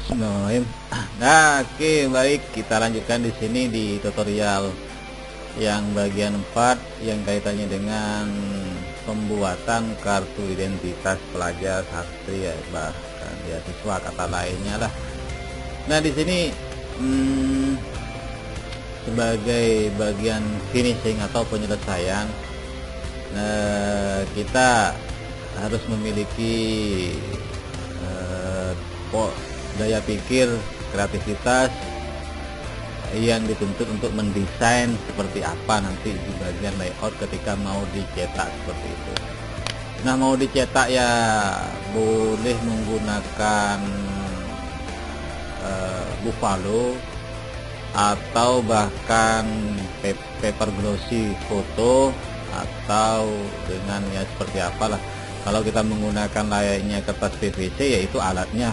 Bismillahirrahmanirrahim. Nah, oke, baik, kita lanjutkan di sini di tutorial yang bagian 4 yang kaitannya dengan pembuatan kartu identitas pelajar, santri, ya, bahkan ya siswa kata lainnya lah. Nah, di sini sebagai bagian finishing atau penyelesaian, kita harus memiliki daya pikir, kreativitas yang dituntut untuk mendesain seperti apa nanti di bagian layout ketika mau dicetak seperti itu. Nah, mau dicetak ya boleh menggunakan buffalo atau bahkan paper glossy foto, atau dengan ya seperti apalah. Kalau kita menggunakan layaknya kertas PVC, yaitu alatnya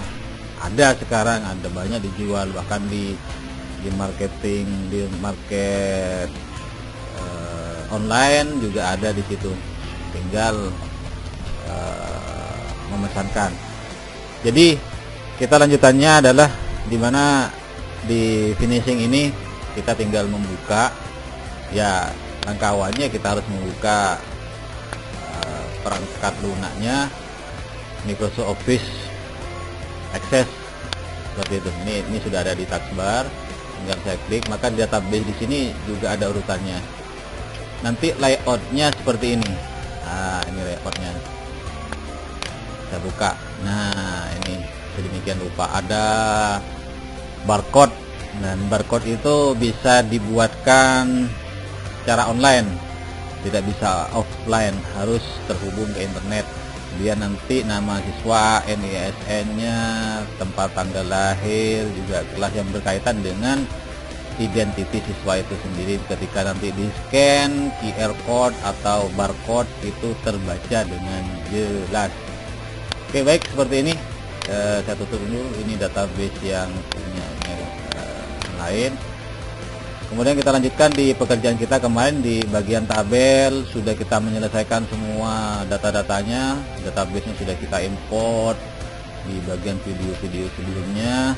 ada sekarang, ada banyak dijual, bahkan di market online juga ada di situ, tinggal memesankan. Jadi kita lanjutannya adalah dimana di finishing ini kita tinggal membuka, ya langkah awalnya kita harus membuka perangkat lunaknya Microsoft Office Access seperti itu. Ini sudah ada di taskbar, tinggal saya klik, maka database di sini juga ada urutannya. Nanti layoutnya seperti ini. Nah, ini layoutnya. Saya buka. Nah, ini sedemikian rupa, ada barcode, dan barcode itu bisa dibuatkan secara online, tidak bisa offline, harus terhubung ke internet. Kemudian nanti nama siswa, NISN-nya, tempat tanggal lahir, juga kelas yang berkaitan dengan identitas siswa itu sendiri. Ketika nanti di scan QR code atau barcode itu terbaca dengan jelas. Oke, baik, seperti ini. Saya tutup dulu. Ini database yang punya lain. Kemudian kita lanjutkan di pekerjaan kita kemarin di bagian tabel. Sudah kita menyelesaikan semua data-datanya, database-nya sudah kita import di bagian video-video sebelumnya.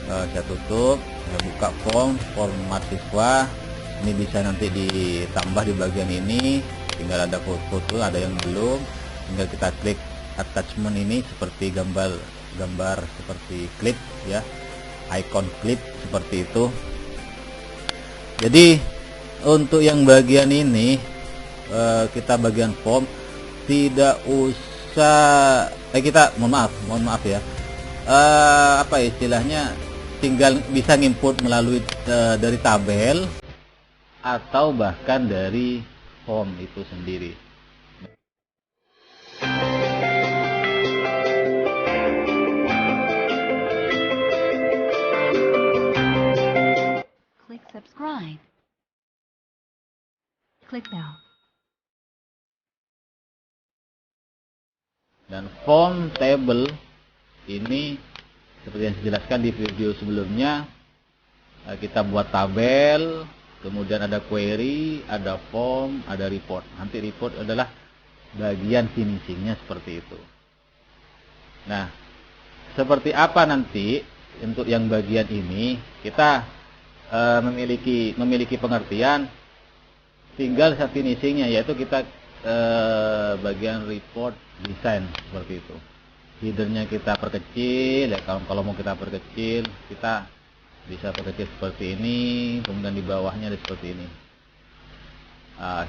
Saya tutup, saya buka format siswa. Ini bisa nanti ditambah di bagian ini, tinggal ada foto-foto, ada yang belum, tinggal kita klik attachment ini seperti gambar seperti klip, ya, icon klip seperti itu. Jadi untuk yang bagian ini kita bagian form tidak usah kita mohon maaf ya, apa istilahnya, tinggal bisa nginput melalui dari tabel atau bahkan dari form itu sendiri. Click subscribe. Click bell. Dan form table ini seperti yang dijelaskan di video sebelumnya, kita buat tabel, kemudian ada query, ada form, ada report. Nanti report adalah bagian finishingnya seperti itu. Nah, seperti apa nanti untuk yang bagian ini, kita memiliki pengertian, tinggal saat finishingnya, yaitu kita bagian report design seperti itu. Headernya kita perkecil, ya, kalau mau kita perkecil, kita bisa perkecil seperti ini, kemudian di bawahnya ada seperti ini.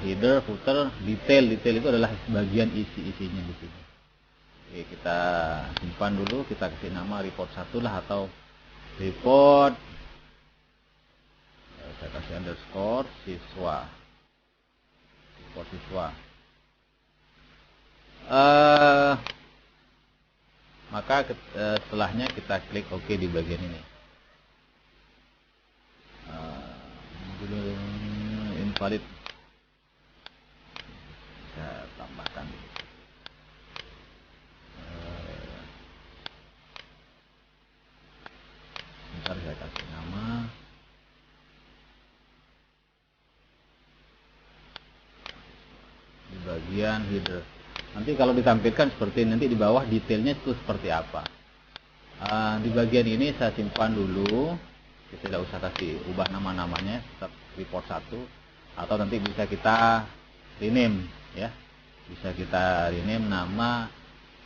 Header, footer, detail itu adalah bagian isi-isinya di sini. Oke, kita simpan dulu, kita kasih nama report 1 lah, atau report, saya kasih underscore siswa, report siswa. Maka setelahnya kita klik OK di bagian ini. Invalid, saya tambahkan. Bentar, saya kasih nama. Di bagian header. Nanti kalau ditampilkan seperti ini, nanti di bawah detailnya itu seperti apa. Di bagian ini saya simpan dulu, kita tidak usah kasih ubah nama-namanya, tetap report 1, atau nanti bisa kita rename ya, bisa kita rename nama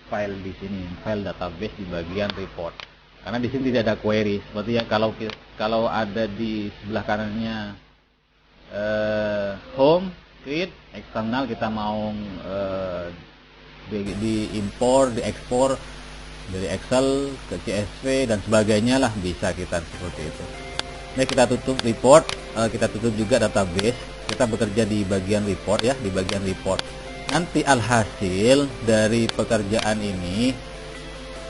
file di sini, file database di bagian report, karena di sini tidak ada query. Seperti yang kalau ada di sebelah kanannya home, create, eksternal, kita mau di import, di ekspor dari Excel ke CSV dan sebagainya lah, bisa kita seperti itu. Nah, kita tutup report, kita tutup juga database, kita bekerja di bagian report ya, di bagian report. Nanti alhasil dari pekerjaan ini,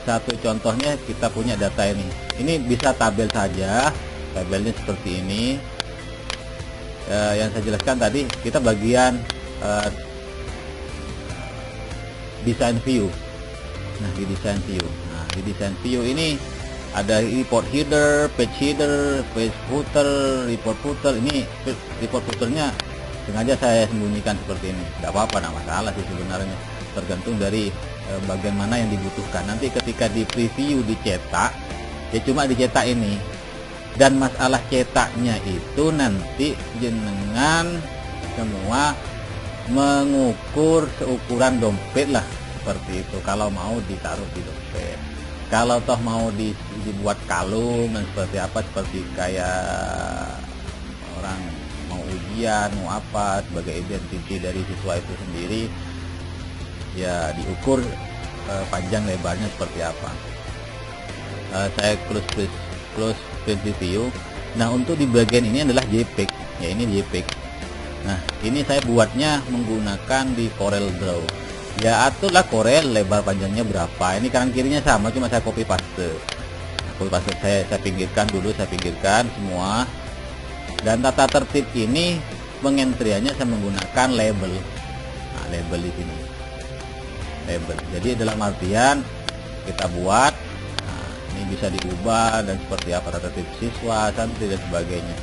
satu contohnya kita punya data ini bisa tabel saja, tabelnya seperti ini. Yang saya jelaskan tadi, kita bagian design view. Nah, di design view ini ada report header, page footer, report footer. Ini report footernya sengaja saya sembunyikan seperti ini, tidak apa-apa, tidak masalah sih sebenarnya, tergantung dari bagian mana yang dibutuhkan. Nanti ketika di preview dicetak, ya cuma dicetak ini, dan masalah cetaknya itu nanti jenengan semua mengukur seukuran dompet lah, seperti itu. Kalau mau ditaruh di dompet, kalau toh mau dibuat kalung dan seperti apa, seperti kayak orang mau ujian, mau apa, sebagai identiti dari siswa itu sendiri, ya diukur panjang lebarnya seperti apa. Saya close preview. Nah, untuk di bagian ini adalah JPEG ya, ini JPEG. Nah, ini saya buatnya menggunakan di Corel Draw. Ya, aturlah Corel, lebar panjangnya berapa. Ini kanan kirinya sama, cuma saya copy paste. Saya pinggirkan dulu, saya pinggirkan semua. Dan tata tertib ini pengentriannya saya menggunakan label. Nah, label di sini. Label. Jadi dalam artian kita buat, nah, ini bisa diubah dan seperti apa tata tertib siswa, santri dan sebagainya.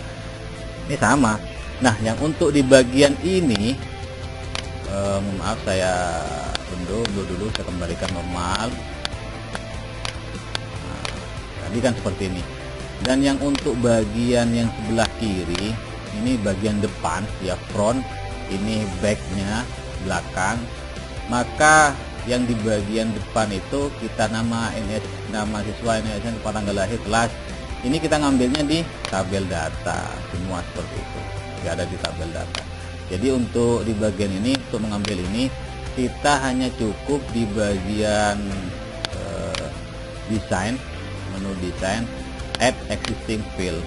Ini sama. Nah, yang untuk di bagian ini, maaf saya unduh dulu, saya kembalikan normal. Nah, tadi kan seperti ini. Dan yang untuk bagian yang sebelah kiri, ini bagian depan ya, front, ini backnya, belakang. Maka yang di bagian depan itu kita nama siswa, NSN, tanggal lahir, kelas. Ini kita ngambilnya di tabel data semua seperti itu. Ada di tabel data. Jadi untuk di bagian ini, untuk mengambil ini, kita hanya cukup di bagian desain, menu desain, add existing field.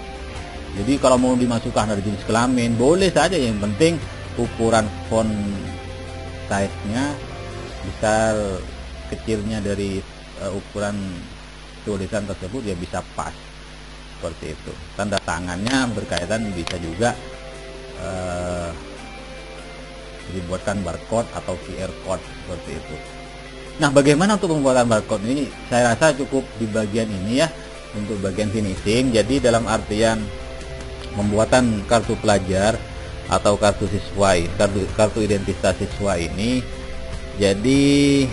Jadi kalau mau dimasukkan dari jenis kelamin boleh saja, yang penting ukuran font size-nya, besar kecilnya dari ukuran tulisan tersebut ya bisa pas, seperti itu. Tanda tangannya berkaitan bisa juga dibuatkan barcode atau QR code, seperti itu. Nah, bagaimana untuk pembuatan barcode ini? Saya rasa cukup di bagian ini ya, untuk bagian finishing. Jadi dalam artian pembuatan kartu pelajar atau kartu siswa, kartu identitas siswa ini, jadi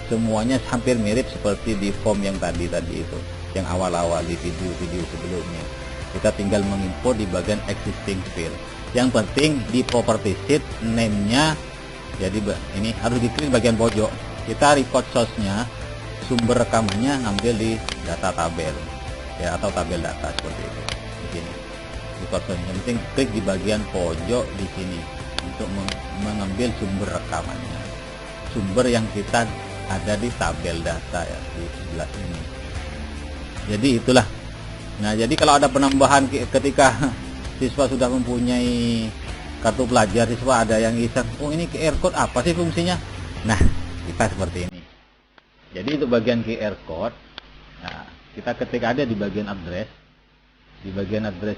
semuanya hampir mirip seperti di form yang tadi itu, yang awal-awal di video sebelumnya. Kita tinggal mengimport di bagian existing field. Yang penting di property sheet name-nya, jadi ini harus diklik bagian pojok. Kita record source-nya, sumber rekamannya ngambil di data tabel ya, atau tabel data seperti itu. Di sini record source, yang penting klik di bagian pojok di sini untuk mengambil sumber rekamannya, sumber yang kita ada di tabel data ya, di sebelah sini. Jadi itulah. Nah, jadi kalau ada penambahan ketika siswa sudah mempunyai kartu pelajar, siswa ada yang iseng, oh ini QR code apa sih fungsinya? Nah, kita seperti ini. Jadi untuk bagian QR code, nah, kita ketika ada di bagian address,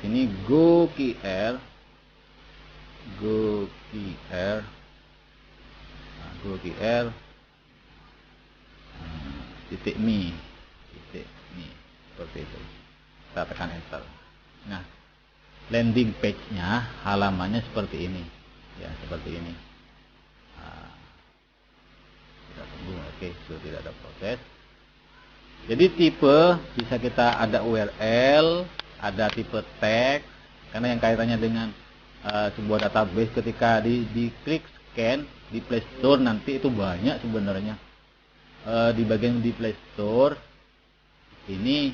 ini go QR, titik me, seperti itu. Kita tekan enter. Nah, landing page-nya, halamannya seperti ini ya, seperti ini. Nah, kita tunggu. Oke, sudah tidak ada proses. Jadi tipe bisa kita ada URL, ada tipe teks, karena yang kaitannya dengan sebuah database ketika diklik scan di Play Store nanti itu banyak sebenarnya. Di bagian di Play Store ini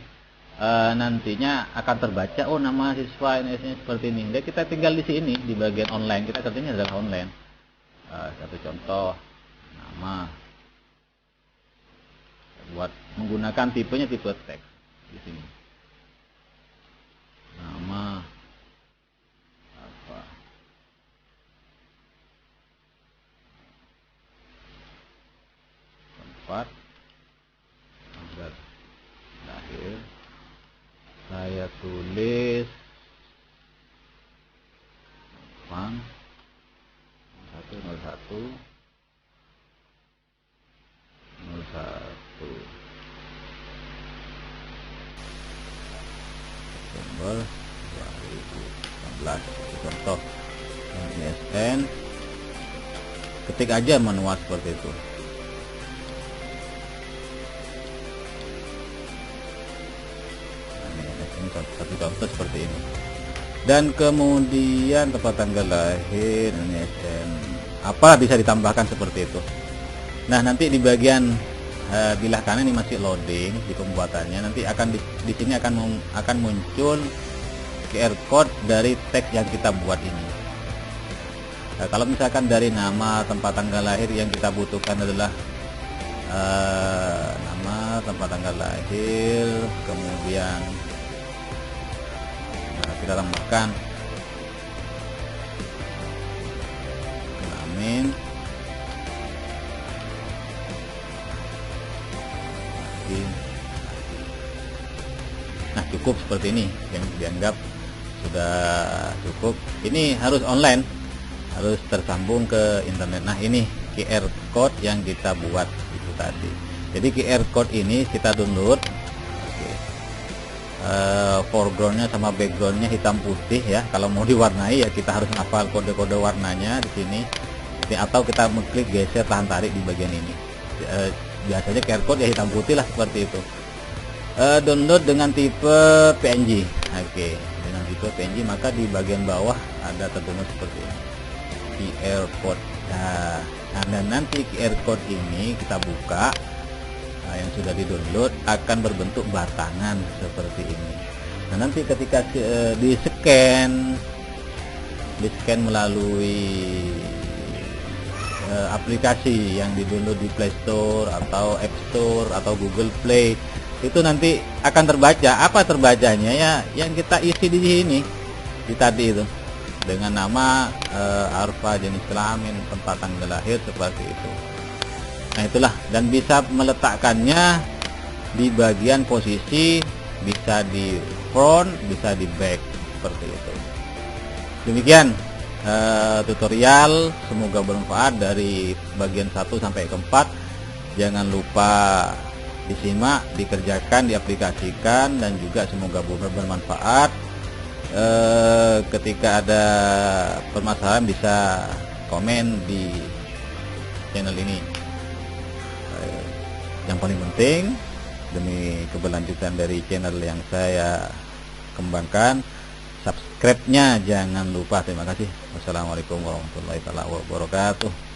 nantinya akan terbaca, oh nama siswa ini seperti ini. Dan kita tinggal di sini di bagian online, kita kerjanya adalah online. Satu contoh nama, buat menggunakan tipenya tipe teks di sini. Nama apa? Tempat, tanggal lahir. Saya tulis Bang 101 Desember 2018. Contoh MSN, ketik aja manual seperti itu. Ini satu contoh seperti ini. Dan kemudian tempat tanggal lahir, MSN, apa bisa ditambahkan seperti itu. Nah, nanti di bagian bilah kanan ini masih loading di pembuatannya. Nanti akan di sini akan muncul QR code dari teks yang kita buat ini. Nah, kalau misalkan dari nama, tempat tanggal lahir, yang kita butuhkan adalah nama, tempat tanggal lahir, kemudian kita tambahkan kelamin, nah cukup seperti ini, yang dianggap sudah cukup. Ini harus online, harus tersambung ke internet. Nah, ini QR code yang kita buat itu tadi. Jadi QR code ini kita download. Foregroundnya sama backgroundnya hitam putih ya. Kalau mau diwarnai ya kita harus hafal kode-kode warnanya di sini. Atau kita mengklik geser tahan tarik di bagian ini. Biasanya QR code ya hitam putih lah seperti itu. Download dengan tipe PNG. Oke, dengan tipe PNG maka di bagian bawah ada terdownload seperti ini. QR code. Nah, dan nanti QR code ini kita buka. Yang sudah di-download akan berbentuk batangan seperti ini. Nah, nanti ketika di scan melalui aplikasi yang di-download di Play Store atau App Store atau Google Play, itu nanti akan terbaca. Apa terbacanya ya? Yang kita isi di sini, di tadi itu, dengan nama, alfa, jenis kelamin, tempat tanggal lahir, seperti itu. Nah, itulah, dan bisa meletakkannya di bagian posisi, bisa di front, bisa di back, seperti itu. Demikian tutorial, semoga bermanfaat dari bagian 1 sampai ke 4. Jangan lupa disimak, dikerjakan, diaplikasikan, dan juga semoga bermanfaat. Ketika ada permasalahan bisa komen di channel ini. Yang paling penting demi keberlanjutan dari channel yang saya kembangkan, subscribe-nya jangan lupa. Terima kasih. Wassalamualaikum warahmatullahi wabarakatuh.